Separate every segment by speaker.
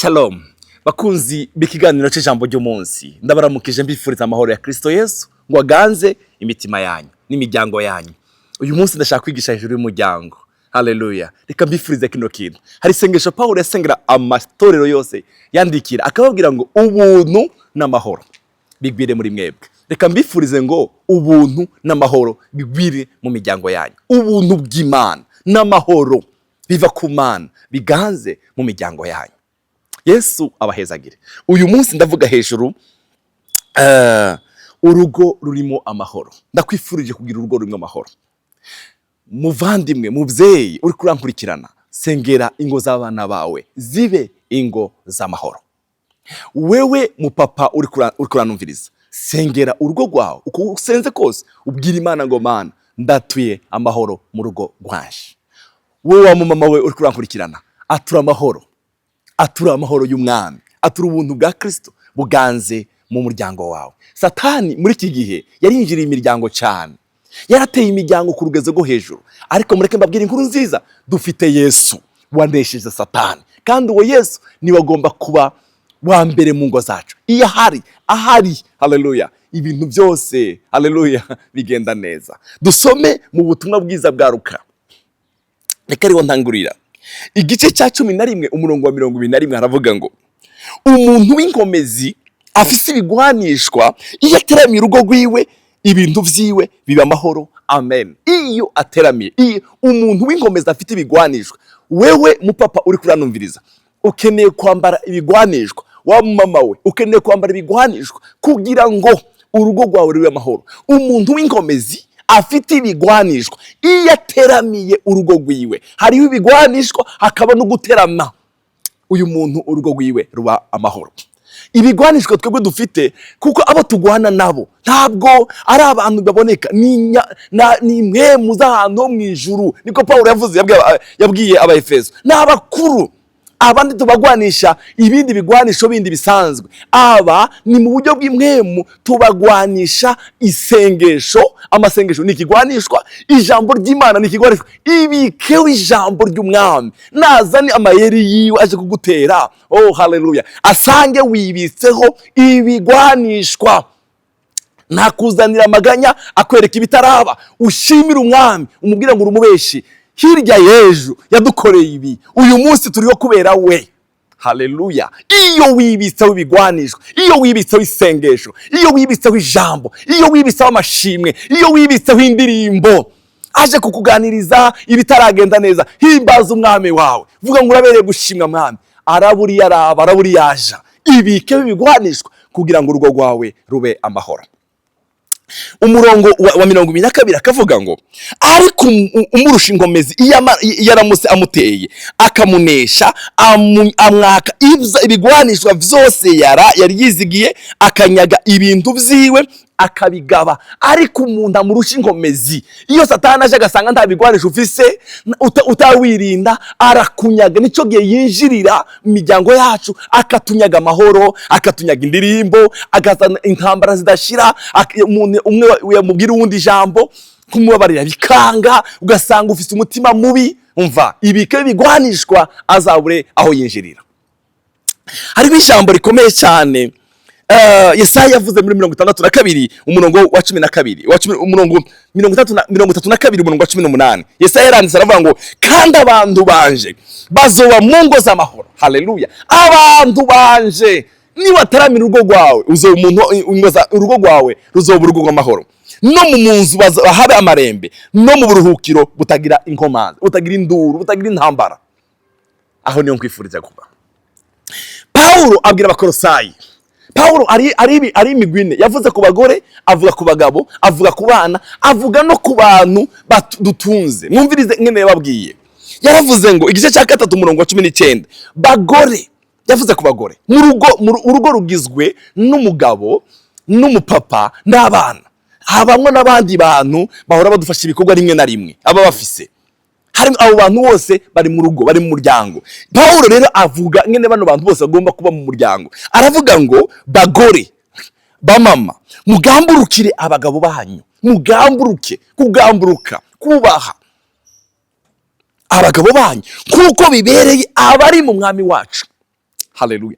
Speaker 1: Shalom bakunzi b'ikiganiro cy'ijambo ry'umunsi, ndabaramukije mbifuriza amahoro ya Kristo Yesu ngo aganze imitima yanyu n'imiryango yanyu. Uyu munsi ndashaka kwigisha hejuru y'umuryango. Haleluya. Reka mbifurize kino kintu. Hari isengesho Paulo yasengera amatorero yose yandikira akababwira ngo ubuntu n'amahoro bigwire muri mwebwe. Reka mbifurize ngo ubuntu n'amahoro bigwire mu miryango yanyu. Ubuntu bw'Imana n'amahoro biva ku Mana biganze mu miryango yanyu. Yesu abahezagire. Uyu munsi ndavuga hejuru urugo rurimo amahoro. Ndakwifurije kugira urugo rurimo amahoro. Muvandimwe, muvyeyi uri kurankurikirana, sengera ingo z'abana bawe zibe ingo z'amahoro. Wewe mupapa uri kuranumviriza, sengera urugo rwawe uko usenze kose, ubwira Imana ngo Mana ndatuye amahoro mu rugo rwanje. Wewe wa mama we uri kurankurikirana, atura amahoro. Atura amahoro y'umwami, atura ubuntu bwa Kristo buganze mu muryango wawe. Satani muri iki gihe yarinjiriye imiryango cyane, yarateye imiryango ku rugezo rwo hejuru, ariko mureke mbabwire inkuru nziza, dufite Yesu wanesheje Satani, kandi uwo Yesu niwe agomba kuba wa mbere mu ngo zacu. Iyo ahari haleluya, ibintu byose haleluya bigenda neza. Dusome mu butumwa bwiza bwa Luka, reka ariho ntangurira igice cya 11 umurongo wa 21 haravuga ngo umuntu w'inkomezi afise ibigwanishwa iyo ateramiye urugo rwiwe ibintu vyiwe biba amahoro. Amen. Iyo ateramiye, iyo umuntu w'inkomezi afite ibigwanishwa, wewe mupapa uri kuranumviriza ukeneye kwambara ibigwanishwa, wa mama we ukeneye kwambara ibigwanishwa kugira ngo urugo rwawe rube amahoro. Umuntu w'inkomezi afite ibigwanishwa iyo ateramiye urugo rwiwe, hariho ibigwanishwa hakaba no guterama, uyu muntu urugo rwiwe ruba amahoro. Ibigwanishwa twebwe dufite kuko abo tugwana nabo ntabwo ari abantu baboneka, ni mwe muzahantu mu ijuru, niko Paulo yavuze, yabwiye Abaefeso, n'abakuru. Abandi tubagwanisha ibindi bigwanisho bindi bisanzwe, aba ni mu buryo bw'imwemu tubagwanisha isengesho. Amasengesho ni ikigwanishwa, ijambo ry'Imana ni ikigwanishwa. Ibikewe ijambo ry'umwami, nazani amayeri yiwe aje kugutera, oh haleluya, asange wibitseho ibigwanishwa. Nakuzanira amaganya akwereka ibitaraba, ushimira umwami, umubwira ngo urumubeshi, hirya yeju yadukoreye ibi, uyu munsi turiho kubera we. Haleluya. Iyo wibitseho ibigwanishwa, iyo wibitseho isengesho, iyo wibitseho ijambo, iyo wibitseho amashimwe, iyo wibitseho indirimbo aje kukuganiriza ibitaragenda neza, himbaza umwami wawe, vuga ngo urabereye gushimwa mwami, araburi araba, araburi yaja. Ibike ibigwanishwa kugira ngo urugo rwawe rube amahoro. Umurongo wa 22 akavuga ngo ariko umurusha inkomezi iyo aramutse amuteye akamunesha, amwaka ibigwanishwa vyose yari yizigiye, akanyaga ibintu vyiwe akabigaba. Ariko umuntu amurusha inkomezi, iyo Satani aje agasanga nta bigwanisho ufise, utawirinda arakunyaga. Nico gihe yinjirira mu miryango yacu akatunyaga amahoro, akatunyaga indirimbo, agazana intambara zidashira, umwe yamubwira uwundi ijambo kumubabarira bikanga, ugasanga ufise umutima mubi. Umva, ibike bigwanishwa azabure aho yinjirira. Hari ijambo rikomeye cyane Yesaya yavuze muri 62 umurongo wa 12, umurongo 32 umurongo wa 18. Yesaya yaranditse aravuga ngo kandi abantu banje bazoba mu ngo z'amahoro. Haleluya. Abantu banje niwataramira urugo rwawe, urugo rwawe ruzoba urugo rw'amahoro. No mu munzu habe amarembe, no mu buruhukiro butagira inkomanzi, butagira induru, butagira intambara. Aho niyo nkwifuriza kuba. Paulo abwira abakolosayi, Paulo ari imigwine, yavuze ku bagore, avuga ku bagabo, avuga ku bana, avuga no ku bantu dutunze. Mwumvirize ngene yababwiye. Yaravuze ngo igice cya 3 umurongo wa 19, bagore, yavuze ku bagore, urugo rugizwe n'umugabo n'umupapa n'abana. Habamwe n'abandi bantu bahora badufasha ibikorwa rimwe na rimwe, aba bafise. Hari abo bantu bose bari mu rugo, bari mu muryango. Paulo rero avuga ngene bano bantu bose bagomba kuba mu muryango. Aravuga ngo bagore, bamama, mugamburukire abagabo banyu, kugamburuka, kubaha abagabo banyu kuko bibereye abari mu mwami wacu. Haleluya.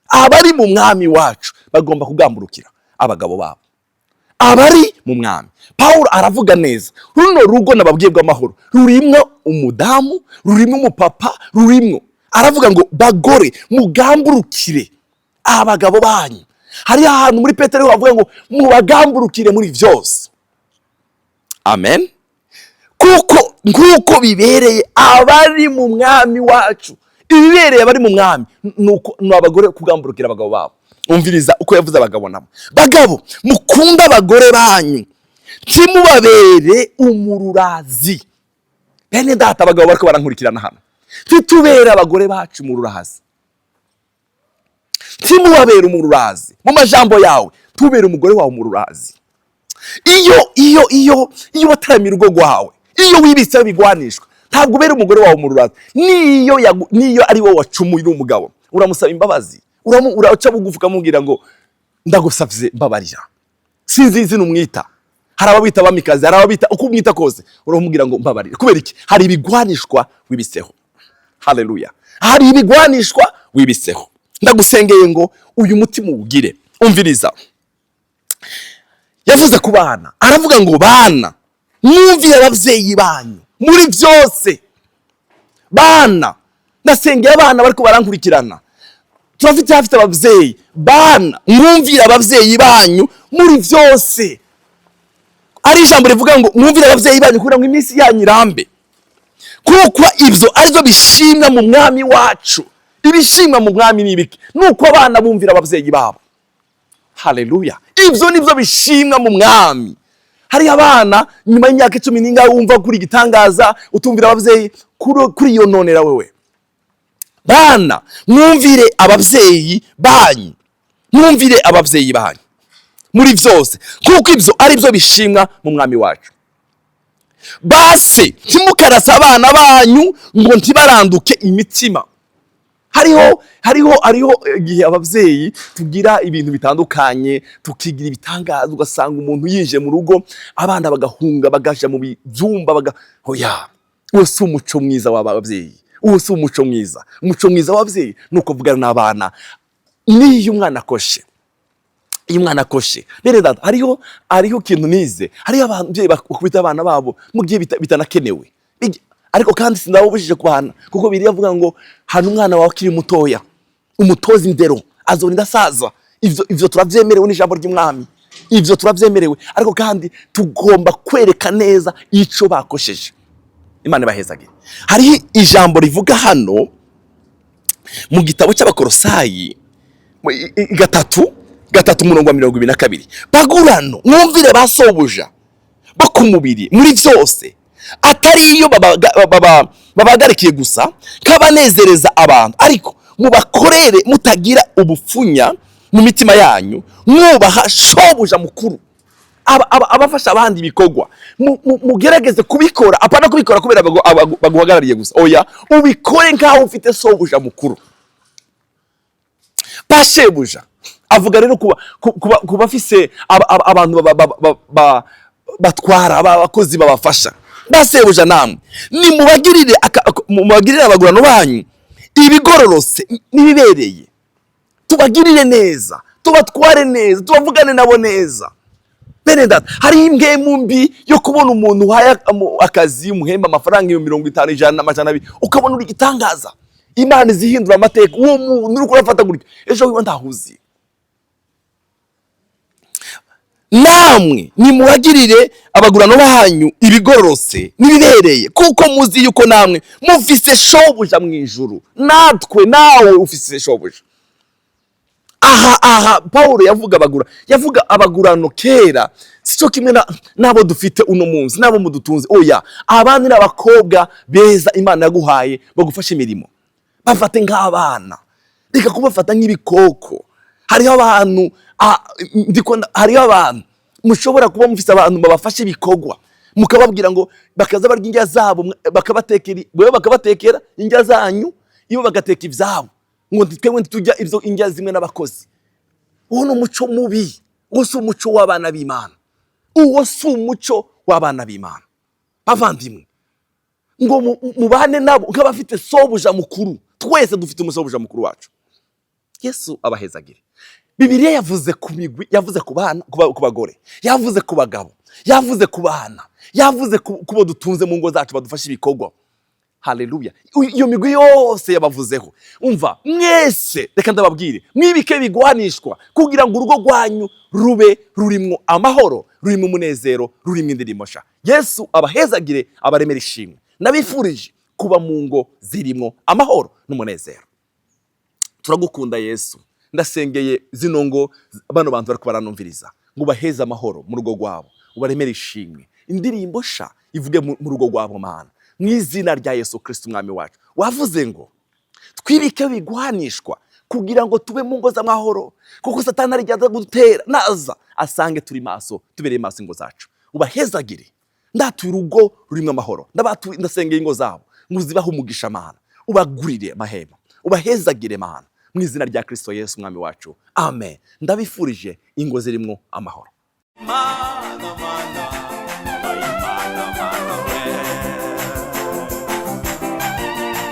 Speaker 1: Abari mu mwami wacu bagomba kugamburukira abagabo babo. Abari mu mwami. Pawulo aravuga neza, runo rugo nababwiye bw'amahoro rurimwo umudamu, rurimwo umupapa, rurimwo. Aravuga ngo bagore mugamburukire abagabo banyu. Hari ahantu muri Petero havuga ngo mubagamburukire muri byose. Amen. Nkuko bibereye abari mu mwami wacu. Ibibereye abari mu mwami nuko abagore kugamburukira abagabo babo. Umviriza uko yavuze abagabo nabo. Bagabo mukunda abagore banyu, ntimubabere umururazi. Bene data abagabo bariko barankurikirana hano, titubera abagore bacu umururazi. Ntimubabere umururazi. Mu majambo yawe tubere umugore wawe umururazi. Iyo wataramira urugo rwawe, iyo wibitseho ibigwanishwa, ntabwo ubera umugore wawe umururazi. Niyo ari wowe wacumuye umugabo, uramusaba imbabazi, uraca bugufi ukamubwira ngo ndagusavye mbabarira, sinzi izina umwita. Hari ababita bamikazi, hari ababita uko umwita kose, uramubwira ngo mbabarira. Kubera iki? Hari ibigwanishwa wibiseho. Haleluya. Hari ibigwanishwa wibiseho. Ndagusengeye ngo uyu mutima uwugire. Umviriza, yavuze ku bana, aravuga ngo bana mwumvire abavyeyi banyu muri byose. Bana ndasengeye abana bariko barankurikirana, turafite abavyeyi. Bana mwumvire abavyeyi banyu muri byose. Ari ijambo rivuga ngo mwumvire abavyeyi banyu kugira ngo iminsi yanyu irambe, kuko ibyo aribyo bishimwa mu mwami wacu. Ibishimwa mu mwami nibiki? Nuko abana bumvira abavyeyi babo. Haleluya. Ibyo nibyo bishimwa mu mwami. Hari abana nyuma y'imyaka 10 ninga wumva kuri gitangaza utumvira abavyeyi, kuri iyo nonera wewe. Bana mwumvire abavyeyi banyu, mwumvire abavyeyi banyu muri byose, kuko ibyo ari byo bishimwa mu mwami wacu. Base ntimukarasa abana banyu ngo ntibaranduke imitima. Hariho igihe abavyeyi tugira ibintu bitandukanye, tukigira ibitangaza, ugasanga umuntu yinje mu rugo, abana bagahunga bagaja mu byumba oya, uwo si umuco mwiza w'abavyeyi. Uwo si umuco mwiza. Umuco mwiza w'abavyeyi nuko vugana n'abana niyo umwana akoshe. Iyo umwana akoshe, rero data hariho kintu nize, hariho abavyeyi bakubita abana babo mu gihe bitanakenewe. Ariko kandi sindabubujije kubana, kuko biri yavuga ngo hano umwana wawe akiri mutoya umutoza indero azorinda asaza. Ivyo turavyemerewe n'ijambo ry'umwami, ivyo turavyemerewe. Ariko kandi tugomba kwereka neza ico bakosheje. Imana ibahezage. Hari ijambo rivuga hano mu gitabo cy'Abakolosayi 3:22, bagurano mwumvire basobuja bakumubiri muri byose, atari iyo babagarikiye gusa kabanezereza abantu, ariko mubakorere mutagira ubupfunya mu mitima yanyu, mwubaha shobuja mukuru. Abafasha abandi bikogwa mugerageze kubikora, apana kubikora kubera baguhagarariye gusa. Oya, ubikore nkaho ufite sobuja mukuru. Pashebuja avuga rero kuba afise abantu batwara abakozi babafasha. Basebuja namwe mubagirire abagurano banyu ibigororose nibibereye, tubagirire neza, tubatware neza, tubavugane nabo neza. Bene data, hari imbwe mumbi yo kubona umuntu uhaye akazi umuhemba amafaranga 50, 100, 200, ukabona uri gitangaza. Imana zihindura amateka, uwo muntu uri kurafata gutyo ejo wiwe ndahuzi. Namwe nimuhagirire abagurano banyu ibigororose nibibereye, kuko muzi yuko namwe mufise shobuja mu ijuru, natwe nawe ufise shobuja. Aha Paulo yavuga abagurano kera, sico kimwe nabo dufite uno munsi, nabo mudutunze. Oya, abandi n'abakobwa beza Imana yaguhaye bagufasha imirimo, bafate nk'abana, reka kubafata nk'ibikoko. Hariho abantu mushobora kuba mufise abantu babafashe ibikogwa, mukababwira ngo bakaza barya indya zabo, bakabatekera indya zanyu, iyo bagateka ivyabo ngo twebwe tujya ivyo indya zimwe n'abakozi. Uwo ni umuco mubi, uwo si umuco w'abana b'Imana, uwo si umuco w'abana b'Imana. Bavandimwe, ngo mubane nabo nk'abafite sobuja mukuru. twese dufite umusobuja mukuru wacu. Yesu abahezagire. Bibiliya yavuze ku migwi, yavuze ku bana, ku bagore, yavuze ku bagabo, yavuze ku bana, yavuze kubo dutunze mu ngo zacu badufasha ibikorwa. Haleluya. Iyo migwi yose yabavuzeho. Umva, mwese reka ndababwire, mwibike bigwanishwa kugira ngo urugo rwanyu rube rurimwo amahoro, rurimwo umunezero, rurimwo indirimbo sha. Yesu abahezagire, abaremera ishimwe. Nabifurije kuba mu ngo zirimo amahoro n'umunezero. Turagukunda Yesu. Ndasengeye zino ngo bano bantu bari kubaranumviriza ngo baheze amahoro mu rugo rwabo, ubaremere ishimwe, indirimbo sha ivuge mu rugo rwabo Mana, mu izina rya Yesu Kristo umwami wacu. Wavuze ngo twibike bigwanishwa kugira ngo tube mu ngo z'amahoro, kuko Satani arijyaza gutera naza asange turi maso, tubereye maso ingo zacu. Ubahezagire, ndatuye urugo rurimo amahoro, ndasengeye ingo zabo ngo uzibahe umugisha Mana, ubagurire amahema, ubahezagire Mana, mu izina rya Kristo Yesu umwami wacu. Amen. Ndabifurije ingo zirimo amahoro. Mana, mana.